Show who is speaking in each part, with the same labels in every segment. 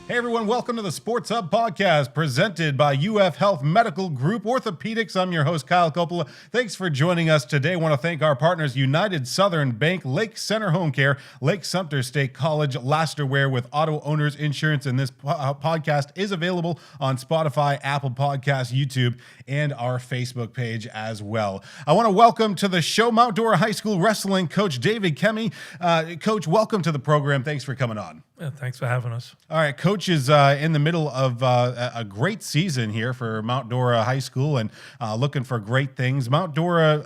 Speaker 1: Hey everyone, welcome to the Sports Hub podcast presented by UF Health Medical Group Orthopaedics. I'm your host, Kyle Coppola. Thanks for joining us today. I want to thank our partners, United Southern Bank, Lake Center Home Care, Lake Sumter State College, Lasterware with Auto Owners Insurance. And this podcast is available on Spotify, Apple Podcasts, YouTube, and our Facebook page as well. I want to welcome to the show Mount Dora High School wrestling coach, David Kemmy. Coach, welcome to the program. Thanks for coming on.
Speaker 2: Yeah, thanks for having us.
Speaker 1: All right, Coach is in the middle of a great season here for Mount Dora High School and looking for great things. Mount Dora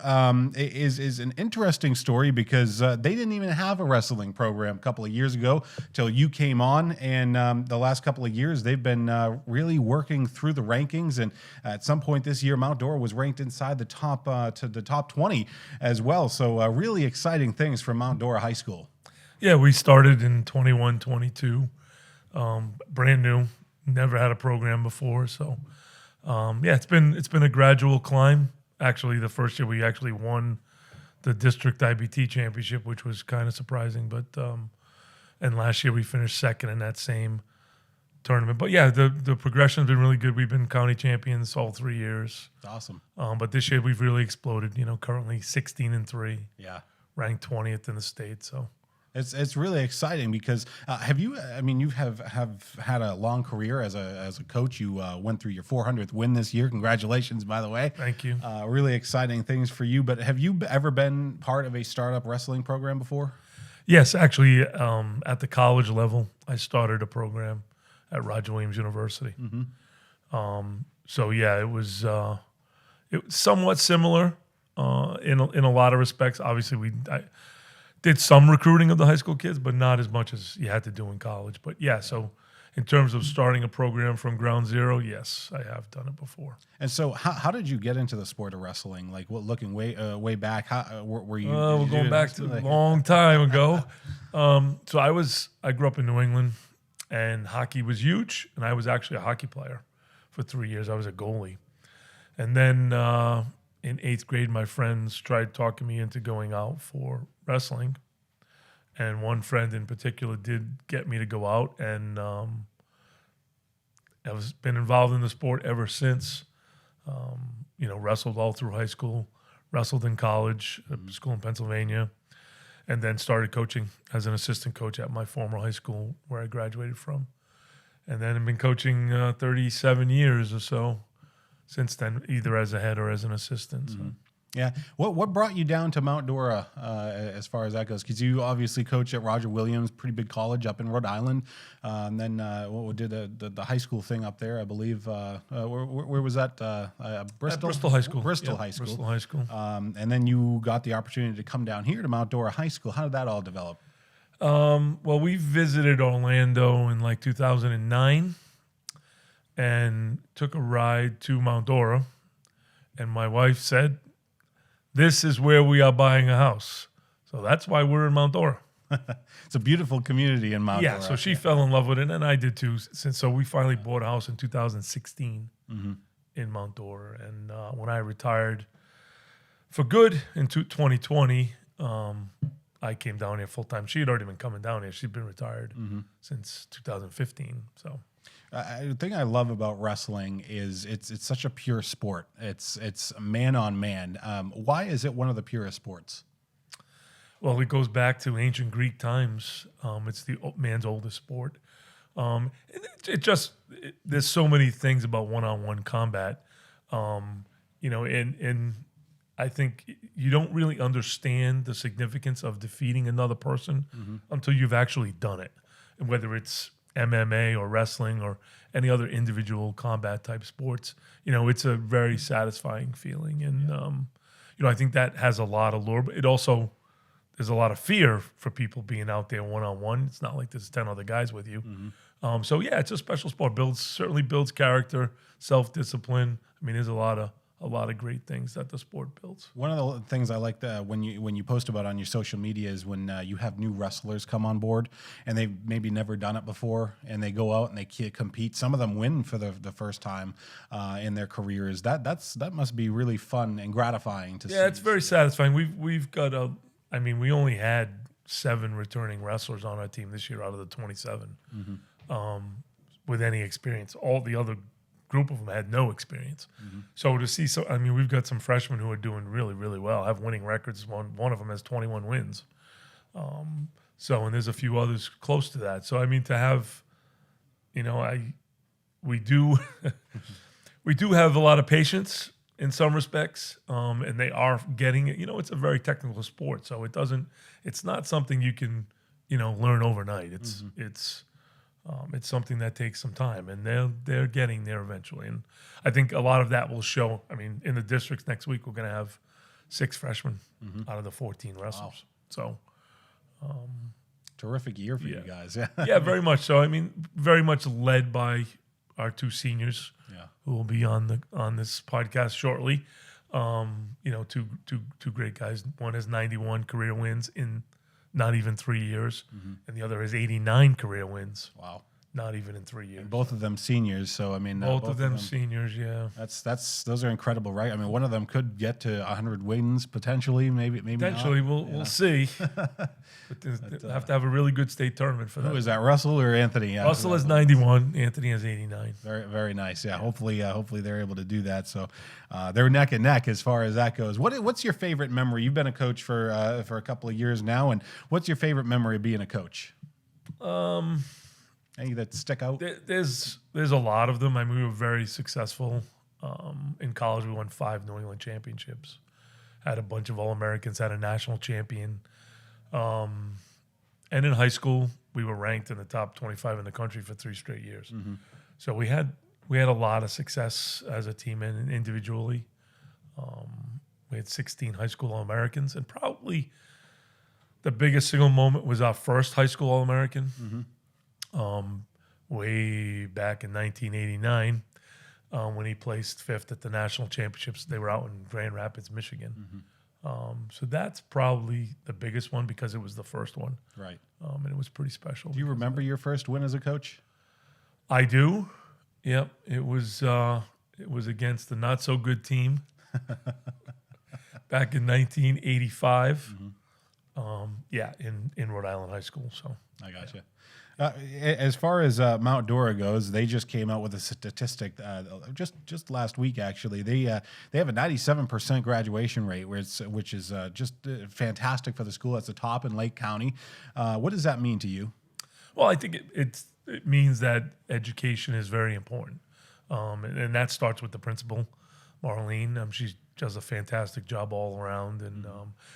Speaker 1: is an interesting story because they didn't even have a wrestling program a couple of years ago till you came on, and the last couple of years they've been really working through the rankings, and at some point this year Mount Dora was ranked inside the top to the top 20 as well. So really exciting things for Mount Dora High School.
Speaker 2: Yeah, we started in 21, 22, brand new, never had a program before. So, it's been a gradual climb. Actually, the first year we actually won the district IBT championship, which was kind of surprising. But and last year we finished second in that same tournament. But yeah, the progression's been really good. We've been county champions all 3 years.
Speaker 1: Awesome.
Speaker 2: But this year we've really exploded. You know, currently 16-3.
Speaker 1: Yeah,
Speaker 2: ranked 20th in the state. So.
Speaker 1: It's really exciting because you have had a long career as a coach. You went through your 400th win this year. Congratulations, by the way.
Speaker 2: Thank you.
Speaker 1: Really exciting things for you. But have you ever been part of a startup wrestling program before?
Speaker 2: Yes, actually, at the college level, I started a program at Roger Williams University.
Speaker 1: Mm-hmm.
Speaker 2: So yeah, it was somewhat similar in a lot of respects. Obviously, I did some recruiting of the high school kids, but not as much as you had to do in college. But yeah, so in terms of starting a program from ground zero, yes, I have done it before.
Speaker 1: And so how did you get into the sport of wrestling? Like, looking way back, were you?
Speaker 2: We're going back to a long time ago. So I grew up in New England, and hockey was huge, and I was actually a hockey player for 3 years. I was a goalie. And then in 8th grade, my friends tried talking me into going out for wrestling, and one friend in particular did get me to go out, and I've been involved in the sport ever since. Wrestled all through high school, wrestled in college, school in Pennsylvania, and then started coaching as an assistant coach at my former high school where I graduated from. And then I've been coaching 37 years or so since then, either as a head or as an assistant.
Speaker 1: Mm-hmm. Yeah. What brought you down to Mount Dora as far as that goes? Because you obviously coach at Roger Williams, pretty big college up in Rhode Island. And then what did the high school thing up there, I believe. Where was that? Bristol?
Speaker 2: Bristol High School.
Speaker 1: Bristol High School.
Speaker 2: Bristol High School.
Speaker 1: And then you got the opportunity to come down here to Mount Dora High School. How did that all develop?
Speaker 2: Well, we visited Orlando in like 2009 and took a ride to Mount Dora. And my wife said, "This is where we are buying a house." So that's why we're in Mount Dora.
Speaker 1: It's a beautiful community in Mount Dora.
Speaker 2: Yeah, so she fell in love with it, and I did too. So we finally bought a house in 2016 in Mount Dora. And when I retired for good in 2020, I came down here full time. She had already been coming down here. She'd been retired since 2015. So.
Speaker 1: The thing I love about wrestling is it's such a pure sport. It's man on man. Why is it one of the purest sports?
Speaker 2: Well, it goes back to ancient Greek times. It's the man's oldest sport. There's so many things about one-on-one combat. And I think you don't really understand the significance of defeating another person until you've actually done it, and whether it's MMA or wrestling or any other individual combat type sports, it's a very satisfying feeling. And, I think that has a lot of lure, but it also, there's a lot of fear for people being out there one-on-one. It's not like there's 10 other guys with you. So yeah, it's a special sport. Certainly builds character, self-discipline. I mean, there's a lot of great things that the sport builds. One
Speaker 1: of the things I like when you post about on your social media is when you have new wrestlers come on board and they've maybe never done it before, and they go out and they compete. Some of them win for the first time in their careers. That must be really fun and gratifying to see.
Speaker 2: Yeah, it's very satisfying. We've got we only had 7 returning wrestlers on our team this year out of the 27. with any experience. All the other group of them had no experience. So to see, I mean, we've got some freshmen who are doing really, really well, have winning records. One of them has 21 wins. So, and there's a few others close to that. So, I mean, to have, we do have a lot of patience in some respects, and they are getting it. It's a very technical sport, so it's not something you can, learn overnight. It's something that takes some time, and they're getting there eventually. And I think a lot of that will show. I mean, in the districts next week, we're going to have 6 freshmen out of the 14 wrestlers. Wow. So,
Speaker 1: terrific year for you guys.
Speaker 2: Yeah, very much so. I mean, very much led by our 2 seniors, who will be on this podcast shortly. Two great guys. One has 91 career wins in not even 3 years, and the other has 89 career wins.
Speaker 1: Wow.
Speaker 2: Not even in 3 years.
Speaker 1: And both of them seniors, so I mean,
Speaker 2: both of them seniors, yeah.
Speaker 1: Those are incredible, right? I mean, one of them could get to 100 wins potentially, maybe.
Speaker 2: Potentially,
Speaker 1: not.
Speaker 2: We'll see. But they have to have a really good state tournament for that.
Speaker 1: Who is that, Russell or Anthony?
Speaker 2: Russell has 91. Anthony has 89.
Speaker 1: Very, very nice. Yeah, hopefully they're able to do that. So they're neck and neck as far as that goes. What's your favorite memory? You've been a coach for a couple of years now, and what's your favorite memory of being a coach? Any that stick out?
Speaker 2: There's a lot of them. I mean, we were very successful. In college, we won 5 New England championships. Had a bunch of All-Americans, had a national champion. And in high school, we were ranked in the top 25 in the country for 3 straight years. So we had a lot of success as a team and individually. We had 16 high school All-Americans, and probably the biggest single moment was our first high school All-American. Way back in 1989, when he placed 5th at the national championships. They were out in Grand Rapids, Michigan. So that's probably the biggest one because it was the first one.
Speaker 1: Right.
Speaker 2: And it was pretty special.
Speaker 1: Do you remember your first win as a coach?
Speaker 2: I do. Yep. It was against the not so good team back in 1985. In Rhode Island High School. So
Speaker 1: I got you. As far as Mount Dora goes, they just came out with a statistic just last week. Actually, they have a 97% graduation rate, which is just fantastic for the school. That's the top in Lake County. What does that mean to you?
Speaker 2: Well, I think it means that education is very important, and that starts with the principal, Marlene. She does a fantastic job all around, and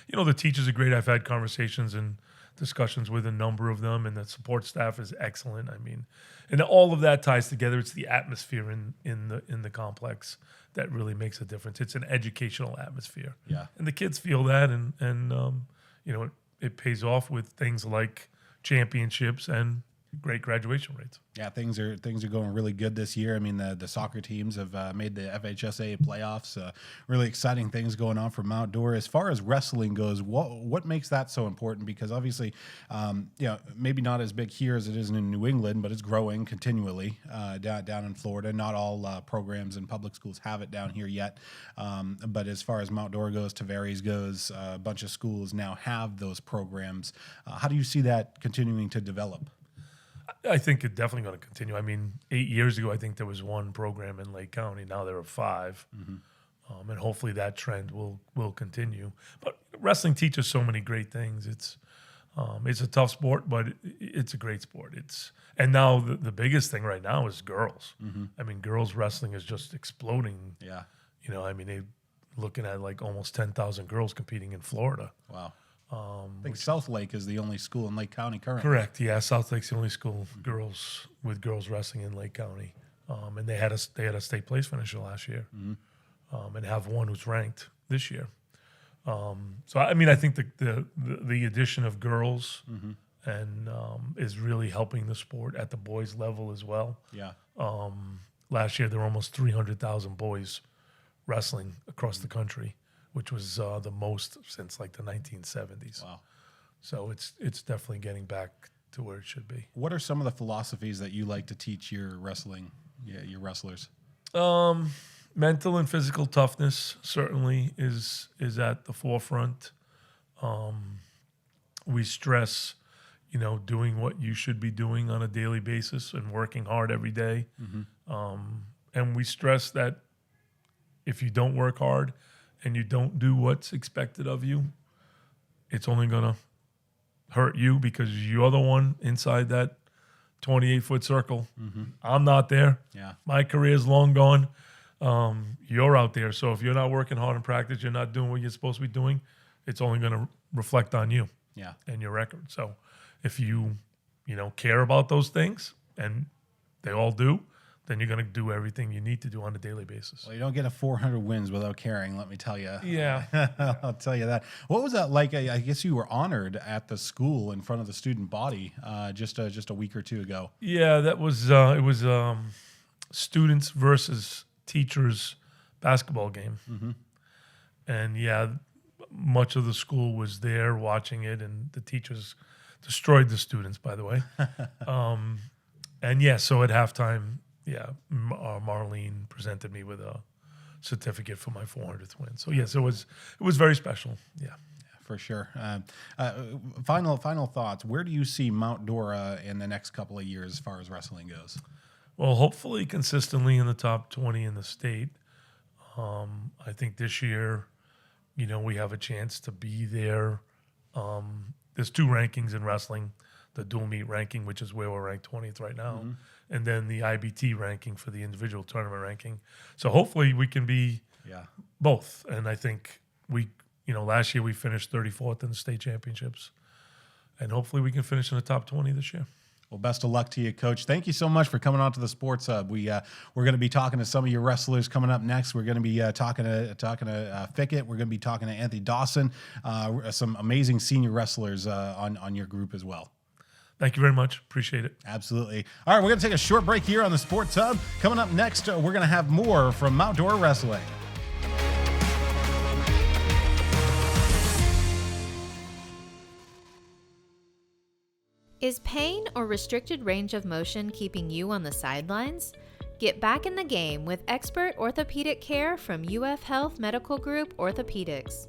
Speaker 2: the teachers are great. I've had conversations and discussions with a number of them, and the support staff is excellent. I mean, and all of that ties together. It's the atmosphere in the complex that really makes a difference. It's an educational atmosphere, and the kids feel that, and it pays off with things like championships and great graduation rates.
Speaker 1: Yeah, things are going really good this year. I mean, the soccer teams have made the FHSA playoffs. Really exciting things going on for Mount Dora. As far as wrestling goes, what makes that so important? Because obviously, maybe not as big here as it is in New England, but it's growing continually down in Florida. Not all programs in public schools have it down here yet. But as far as Mount Dora goes, Tavares goes, a bunch of schools now have those programs. How do you see that continuing to develop?
Speaker 2: I think it's definitely going to continue. I mean, 8 years ago, I think there was 1 program in Lake County. Now there are 5. And hopefully that trend will continue. But wrestling teaches so many great things. It's a tough sport, but it's a great sport. And now the biggest thing right now is girls. I mean, girls wrestling is just exploding.
Speaker 1: Yeah.
Speaker 2: I mean, they're looking at like almost 10,000 girls competing in Florida.
Speaker 1: Wow. I think South Lake is the only school in Lake County currently.
Speaker 2: Correct. Yeah, South Lake's the only school girls wrestling in Lake County, and they had a state place finisher last year, and have one who's ranked this year. So I mean, I think the addition of girls and is really helping the sport at the boys level as well.
Speaker 1: Yeah.
Speaker 2: Last year there were almost 300,000 boys wrestling across the country, which was the most since like the 1970s.
Speaker 1: Wow.
Speaker 2: So it's definitely getting back to where it should be.
Speaker 1: What are some of the philosophies that you like to teach your your wrestlers?
Speaker 2: Mental and physical toughness certainly is at the forefront. We stress, doing what you should be doing on a daily basis and working hard every day. And we stress that if you don't work hard and you don't do what's expected of you, it's only going to hurt you because you're the one inside that 28-foot circle. I'm not there.
Speaker 1: Yeah.
Speaker 2: My career is long gone. You're out there. So if you're not working hard in practice, you're not doing what you're supposed to be doing, it's only going to reflect on you and your record. So if you care about those things, and they all do, then you're going to do everything you need to do on a daily basis.
Speaker 1: Well, you don't get a 400 wins without caring, let me tell you.
Speaker 2: Yeah.
Speaker 1: I'll tell you that. What was that like? I guess you were honored at the school in front of the student body just a week or two ago.
Speaker 2: Yeah, that was it was students versus teachers basketball game. And much of the school was there watching it, and the teachers destroyed the students, by the way. So at halftime, Marlene presented me with a certificate for my 400th win. So yes, it was very special. Yeah,
Speaker 1: for sure. Final thoughts. Where do you see Mount Dora in the next couple of years as far as wrestling goes?
Speaker 2: Well, hopefully consistently in the top 20 in the state. I think this year, we have a chance to be there. There's 2 rankings in wrestling, the dual meet ranking, which is where we're ranked 20th right now, and then the IBT ranking for the individual tournament ranking. So hopefully we can be both. And I think last year we finished 34th in the state championships, and hopefully we can finish in the top 20 this year.
Speaker 1: Well, best of luck to you, Coach. Thank you so much for coming on to the Sports Hub. We're going to be talking to some of your wrestlers coming up next. We're going to be talking to Fickett. We're going to be talking to Anthony Dawson. Some amazing senior wrestlers on your group as well.
Speaker 2: Thank you very much. Appreciate it.
Speaker 1: Absolutely. All right, we're going to take a short break here on the Sports Hub. Coming up next, we're going to have more from Mount Dora Wrestling.
Speaker 3: Is pain or restricted range of motion keeping you on the sidelines? Get back in the game with expert orthopedic care from UF Health Medical Group Orthopaedics.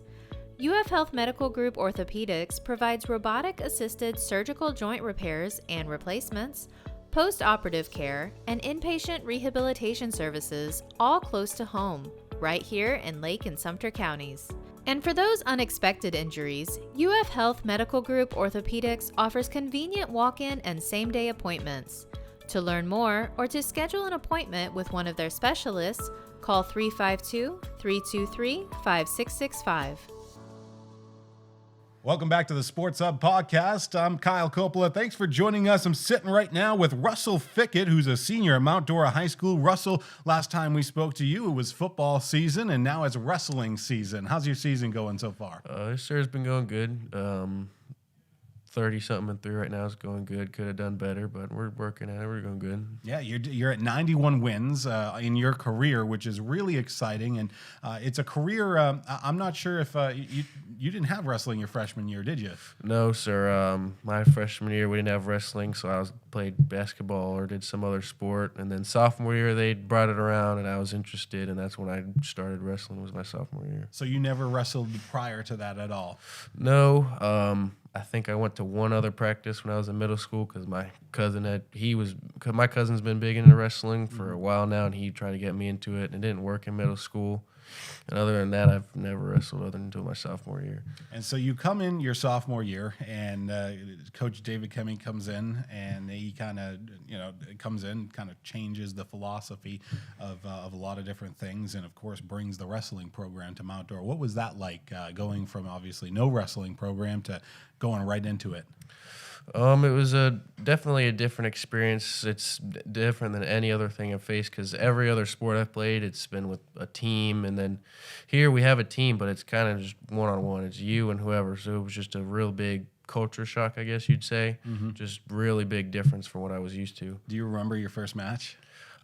Speaker 3: UF Health Medical Group Orthopaedics provides robotic-assisted surgical joint repairs and replacements, post-operative care, and inpatient rehabilitation services, all close to home, right here in Lake and Sumter counties. And for those unexpected injuries, UF Health Medical Group Orthopaedics offers convenient walk-in and same-day appointments. To learn more or to schedule an appointment with one of their specialists, call 352-323-5665.
Speaker 1: Welcome back to the Sports Hub podcast. I'm Kyle Coppola. Thanks for joining us. I'm sitting right now with Russell Fickett, who's a senior at Mount Dora High School. Russell, last time we spoke to you, it was football season, and now it's wrestling season. How's your season going so far?
Speaker 4: This year's been going good. 30-something and 3 right now is going good. Could have done better, but we're working at it. We're going good.
Speaker 1: Yeah, you're at 91 wins in your career, which is really exciting. And it's a career, I'm not sure if you didn't have wrestling your freshman year, did you?
Speaker 4: No, sir. My freshman year, we didn't have wrestling, so I played basketball or did some other sport. And then sophomore year, they brought it around, and I was interested, and that's when I started wrestling, was my sophomore year.
Speaker 1: So you never wrestled prior to that at all?
Speaker 4: No. I think I went to one other practice when I was in middle school because my cousin's been big into wrestling for a while now, and he tried to get me into it, and it didn't work in middle school. And other than that, I've never wrestled other than until my sophomore year.
Speaker 1: And so you come in your sophomore year, and Coach David Kemmy comes in, and he kind of, changes the philosophy of a lot of different things, and of course brings the wrestling program to Mount Dora. What was that like, going from obviously no wrestling program to going right into it?
Speaker 4: It was definitely a different experience. It's different than any other thing I've faced because every other sport I've played, it's been with a team. And then here we have a team, but it's kind of just one-on-one. It's you and whoever. So it was just a real big culture shock, I guess you'd say. Just really big difference from what I was used to.
Speaker 1: Do you remember your first match?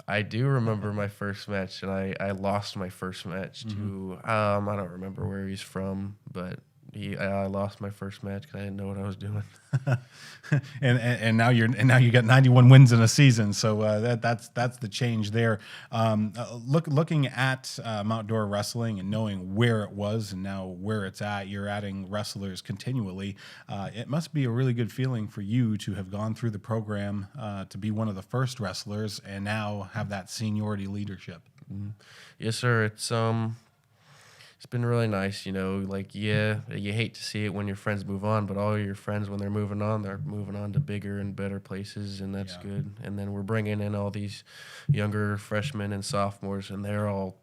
Speaker 4: I do remember my first match, and I lost my first match to, I don't remember where he's from, but I lost my first match because I didn't know what I was doing.
Speaker 1: and now you got 91 wins in a season, so that's the change there. Looking at Mount Dora Wrestling and knowing where it was and now where it's at, you're adding wrestlers continually. It must be a really good feeling for you to have gone through the program, to be one of the first wrestlers and now have that seniority leadership.
Speaker 4: Mm-hmm. Yes, sir. It's been really nice, like, yeah, you hate to see it when your friends move on, but all your friends, when they're moving on to bigger and better places, and that's good. And then we're bringing in all these younger freshmen and sophomores, and they're all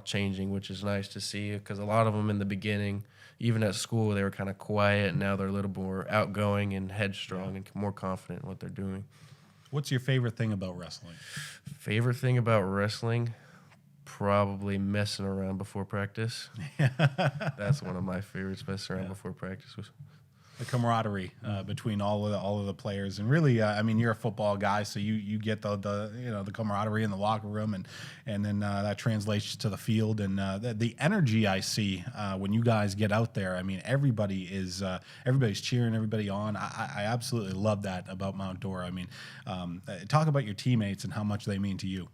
Speaker 4: changing, which is nice to see, because a lot of them in the beginning, even at school, they were kind of quiet, and now they're a little more outgoing and headstrong and more confident in what they're doing.
Speaker 1: What's your favorite thing about wrestling?
Speaker 4: Favorite thing about wrestling? Probably messing around before practice. That's one of my favorites, messing around before practice.
Speaker 1: The camaraderie between all of the players, and really, I mean, you're a football guy, so you get the camaraderie in the locker room, and then that translates to the field, and the energy I see when you guys get out there. I mean, everybody's cheering everybody on. I absolutely love that about Mount Dora. I mean, talk about your teammates and how much they mean to you.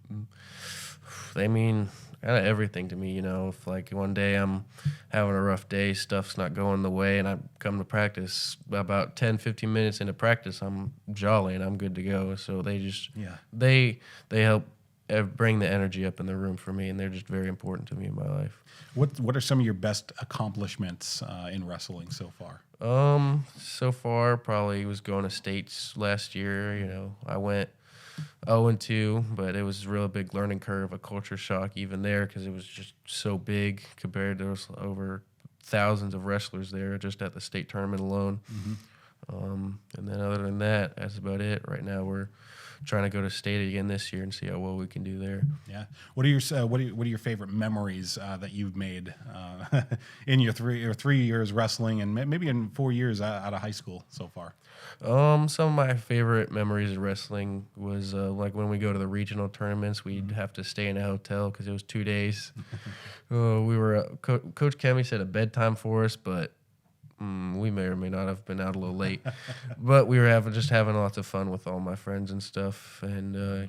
Speaker 4: They mean kind of everything to me, If like one day I'm having a rough day, stuff's not going the way, and I come to practice, about 10, 15 minutes into practice, I'm jolly and I'm good to go. So they just they help bring the energy up in the room for me, and they're just very important to me in my life.
Speaker 1: What are some of your best accomplishments in wrestling so far?
Speaker 4: So far probably was going to states last year. I went 0-2, but it was a real big learning curve, a culture shock even there, because it was just so big compared to, there was over thousands of wrestlers there just at the state tournament alone. Mm-hmm. And then other than that, that's about it. Right now we're trying to go to state again this year and see how well we can do there.
Speaker 1: Yeah. What are your favorite memories that you've made in your three years wrestling, and maybe in 4 years out of high school so far?
Speaker 4: Some of my favorite memories of wrestling was like when we go to the regional tournaments, we'd have to stay in a hotel because it was 2 days. We were Coach Kemmy set a bedtime for us, but we may or may not have been out a little late. But we were having lots of fun with all my friends and stuff, and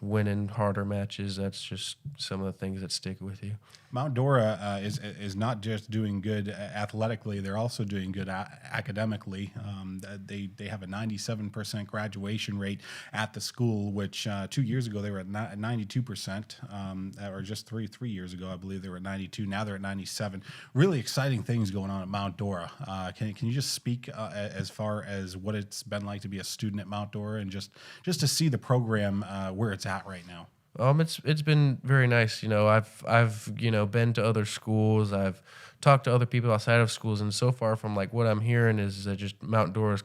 Speaker 4: winning harder matches. That's just some of the things that stick with you.
Speaker 1: Mount Dora is not just doing good athletically; they're also doing good academically. They have a 97% graduation rate at the school, which 2 years ago they were at 92%, or just three years ago I believe they were at 92. Now they're at 97. Really exciting things going on at Mount Dora. Can you just speak as far as what it's been like to be a student at Mount Dora, and just to see the program where it's at right now?
Speaker 4: It's been very nice. I've been to other schools. I've talked to other people outside of schools, and so far from like what I'm hearing is that just Mount Dora is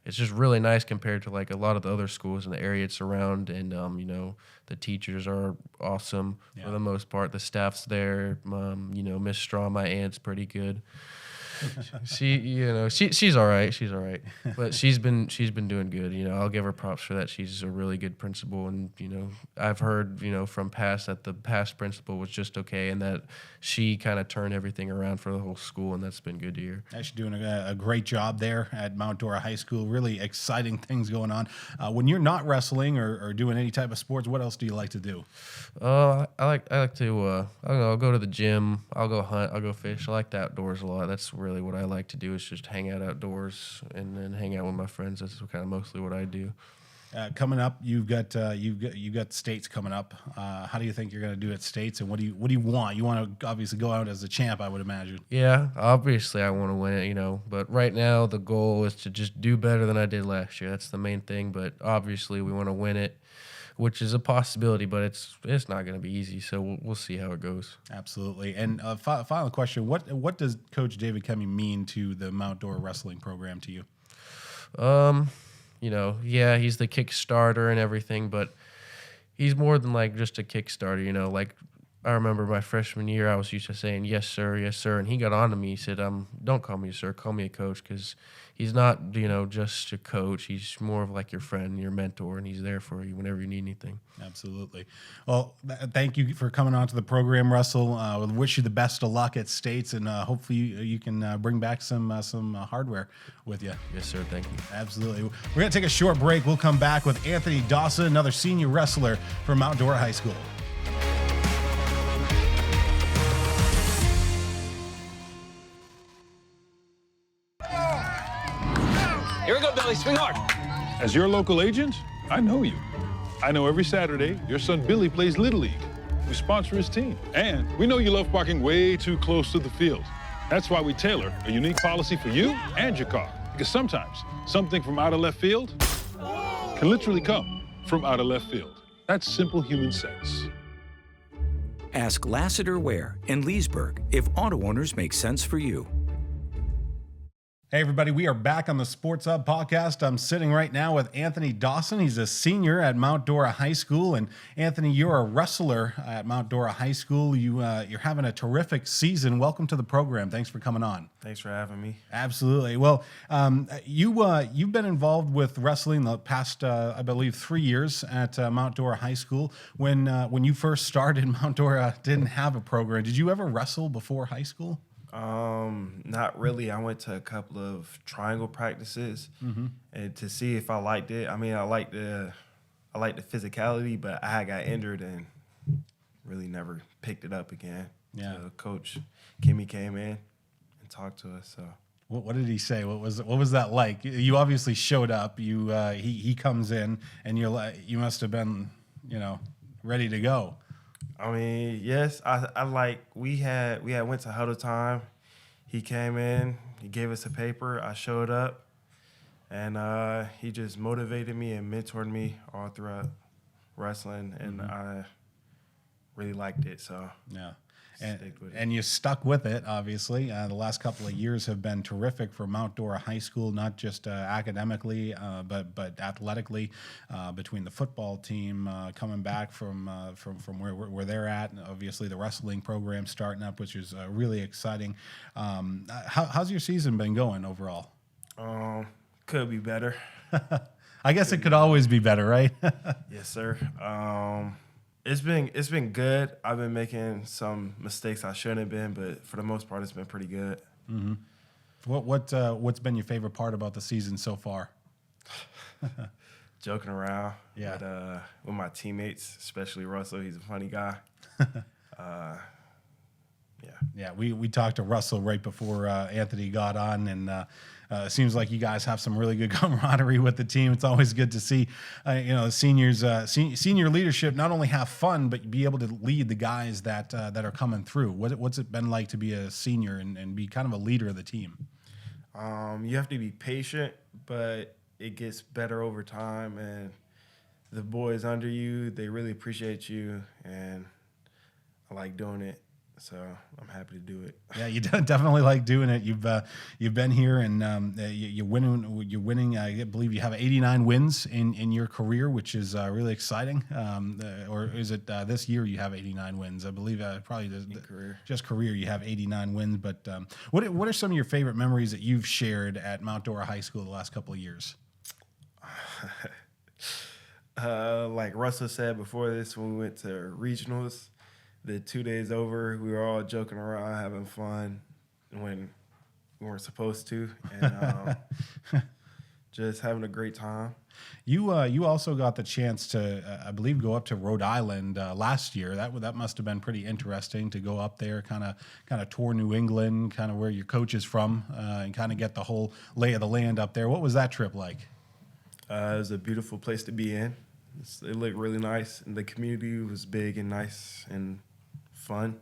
Speaker 4: it's just really nice compared to like a lot of the other schools in the area it's around, and the teachers are awesome for the most part. The staff's there. Miss Straw, my aunt's pretty good. She's all right. She's all right, but she's been doing good. I'll give her props for that. She's a really good principal, and I've heard from past that the past principal was just okay, and that she kind of turned everything around for the whole school, and that's been good to hear.
Speaker 1: Actually doing a great job there at Mount Dora High School. Really exciting things going on. When you're not wrestling or doing any type of sports, what else do you like to do?
Speaker 4: I like to I'll go to the gym. I'll go hunt. I'll go fish. I like the outdoors a lot. That's really what I like to do, is just hang out outdoors and then hang out with my friends. That's kind of mostly what I do.
Speaker 1: Coming up, you've got states coming up. How do you think you're going to do at states, and what do you want? You want to obviously go out as a champ, I would imagine.
Speaker 4: Yeah, obviously I want to win it, but right now the goal is to just do better than I did last year. That's the main thing, but obviously we want to win it, which is a possibility, but it's not going to be easy. So we'll see how it goes.
Speaker 1: Absolutely. And final question: what does Coach David Kemmy mean to the Mount Dora Wrestling program to you? He's the Kickstarter and everything, but he's more than like just a Kickstarter. Like
Speaker 4: I remember my freshman year, I was used to saying, yes, sir, and he got on to me. He said, don't call me sir, call me a coach, because he's not, just your coach. He's more of like your friend, your mentor, and he's there for you whenever you need anything.
Speaker 1: Absolutely. Well, thank you for coming on to the program, Russell. We wish you the best of luck at States, and hopefully you can bring back some hardware with you.
Speaker 4: Yes, sir, thank you.
Speaker 1: Absolutely. We're going to take a short break. We'll come back with Anthony Dawson, another senior wrestler from Mount Dora High School.
Speaker 5: Here we go, Billy. Swing hard.
Speaker 6: As your local agent, I know you. I know every Saturday your son Billy plays Little League. We sponsor his team. And we know you love parking way too close to the field. That's why we tailor a unique policy for you and your car. Because sometimes something from out of left field can literally come from out of left field. That's simple human sense.
Speaker 7: Ask Lassiter Ware in Leesburg if auto owners make sense for you.
Speaker 1: Hey, everybody, we are back on the Sports Hub podcast. I'm sitting right now with Anthony Dawson. He's a senior at Mount Dora High School. And Anthony, you're a wrestler at Mount Dora High School. You're having a terrific season. Welcome to the program. Thanks for coming on.
Speaker 8: Thanks for having me.
Speaker 1: Absolutely. Well, you've been involved with wrestling the past, I believe, 3 years at Mount Dora High School. When you first started, Mount Dora didn't have a program. Did you ever wrestle before high school?
Speaker 8: Not really. I went to a couple of triangle practices and to see if I liked it. I mean, I liked the physicality, but I got injured and really never picked it up again.
Speaker 1: Yeah.
Speaker 8: So Coach Kemmy came in and talked to us. So
Speaker 1: what did he say? What was that like? You obviously showed up. He comes in and you must have been, ready to go.
Speaker 8: I mean, yes, we went to huddle time. He came in, he gave us a paper. I showed up, and he just motivated me and mentored me all throughout wrestling, and I really liked it. So
Speaker 1: yeah.
Speaker 8: Stick with it.
Speaker 1: And you stuck with it, obviously. The last couple of years have been terrific for Mount Dora High School, not just academically, but athletically. Between the football team coming back from where they're at, and obviously the wrestling program starting up, which is really exciting. How's your season been going overall?
Speaker 8: Could be better.
Speaker 1: I guess it could always be better, right?
Speaker 8: Yes, sir. It's been good. I've been making some mistakes I shouldn't have been, but for the most part, it's been pretty good.
Speaker 1: Mm-hmm. What's been your favorite part about the season so far?
Speaker 8: Joking around
Speaker 1: with
Speaker 8: my teammates, especially Russell. He's a funny guy.
Speaker 1: Yeah, we talked to Russell right before Anthony got on, and it seems like you guys have some really good camaraderie with the team. It's always good to see, seniors, senior leadership not only have fun, but be able to lead the guys that are coming through. What's it been like to be a senior and be kind of a leader of the team?
Speaker 8: You have to be patient, but it gets better over time, and the boys under you, they really appreciate you, and I like doing it. So I'm happy to do it.
Speaker 1: Yeah, you definitely like doing it. You've been here and you're winning. You're winning. I believe you have 89 wins in your career, which is really exciting. Or is it this year you have 89 wins? I believe probably just career you have 89 wins. But what are some of your favorite memories that you've shared at Mount Dora High School the last couple of years?
Speaker 8: Like Russell said before this, when we went to regionals. The 2 days over, we were all joking around, having fun when we weren't supposed to, and just having a great time.
Speaker 1: You also got the chance to, I believe, go up to Rhode Island last year. That must have been pretty interesting to go up there, kind of tour New England, kind of where your coach is from, and kind of get the whole lay of the land up there. What was that trip like?
Speaker 8: It was a beautiful place to be in. It looked really nice, and the community was big and nice and fun.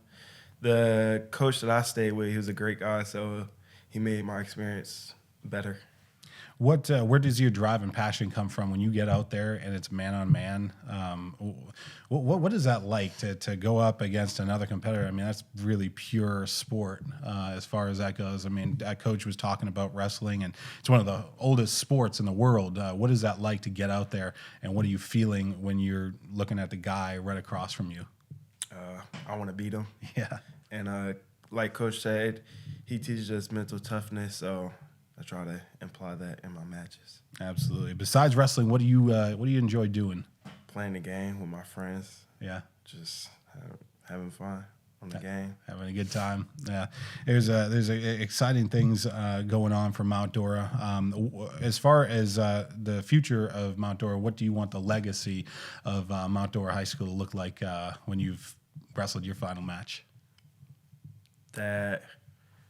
Speaker 8: The coach that I stayed with, he was a great guy, so he made my experience better.
Speaker 1: Where does your drive and passion come from when you get out there and it's man on man? What is that like to go up against another competitor? I mean, that's really pure sport as far as that goes. I mean, that coach was talking about wrestling, and it's one of the oldest sports in the world. What is that like to get out there, and what are you feeling when you're looking at the guy right across from you?
Speaker 8: I want to beat him.
Speaker 1: Yeah.
Speaker 8: And like Coach said, he teaches us mental toughness, so I try to imply that in my matches.
Speaker 1: Absolutely. Besides wrestling, what do you enjoy doing?
Speaker 8: Playing the game with my friends,
Speaker 1: Yeah.
Speaker 8: just having fun on the game.
Speaker 1: Having a good time. Yeah, there's exciting things going on for Mount Dora. As far as the future of Mount Dora, what do you want the legacy of Mount Dora High School to look like when you've wrestled your final match?
Speaker 8: That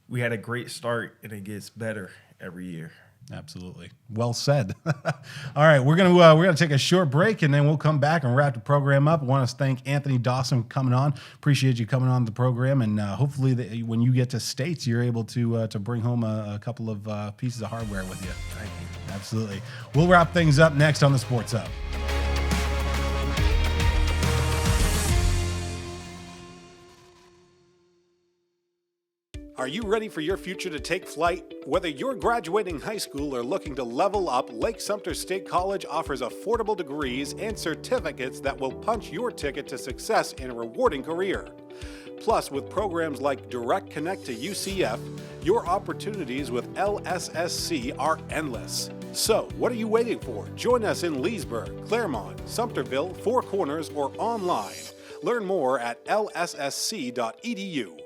Speaker 8: we had a great start and it gets better every year.
Speaker 1: Absolutely. Well said. All right, we're gonna take a short break and then we'll come back and wrap the program up. I want to thank Anthony Dawson for coming on. Appreciate you coming on the program, and hopefully when you get to States, you're able to bring home a couple of pieces of hardware with you.
Speaker 8: Thank you.
Speaker 1: Absolutely. We'll wrap things up next on the Sports Hub. Are you ready for your future to take flight? Whether you're graduating high school or looking to level up, Lake Sumter State College offers affordable degrees and certificates that will punch your ticket to success in a rewarding career. Plus, with programs like Direct Connect to UCF, your opportunities with LSSC are endless. So, what are you waiting for? Join us in Leesburg, Claremont, Sumterville, Four Corners, or online. Learn more at lssc.edu.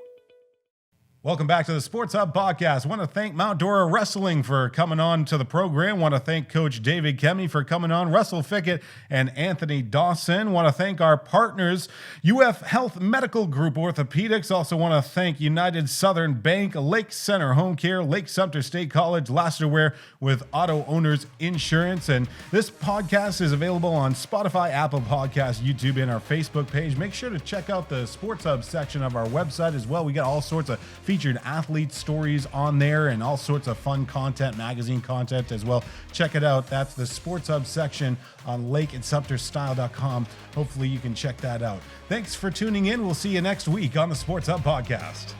Speaker 1: Welcome back to the Sports Hub podcast. I want to thank Mount Dora Wrestling for coming on to the program. I want to thank Coach David Kemmy for coming on, Russell Fickett and Anthony Dawson. I want to thank our partners, UF Health Medical Group Orthopaedics. Also want to thank United Southern Bank, Lake Center Home Care, Lake Sumter State College, Lassiter Ware with Auto Owners Insurance. And this podcast is available on Spotify, Apple Podcasts, YouTube, and our Facebook page. Make sure to check out the Sports Hub section of our website as well. We got all sorts of featured athlete stories on there and all sorts of fun content, magazine content as well. Check it out. That's the Sports Hub section on lakeandsumterstyle.com. Hopefully you can check that out. Thanks for tuning in. We'll see you next week on the Sports Hub podcast.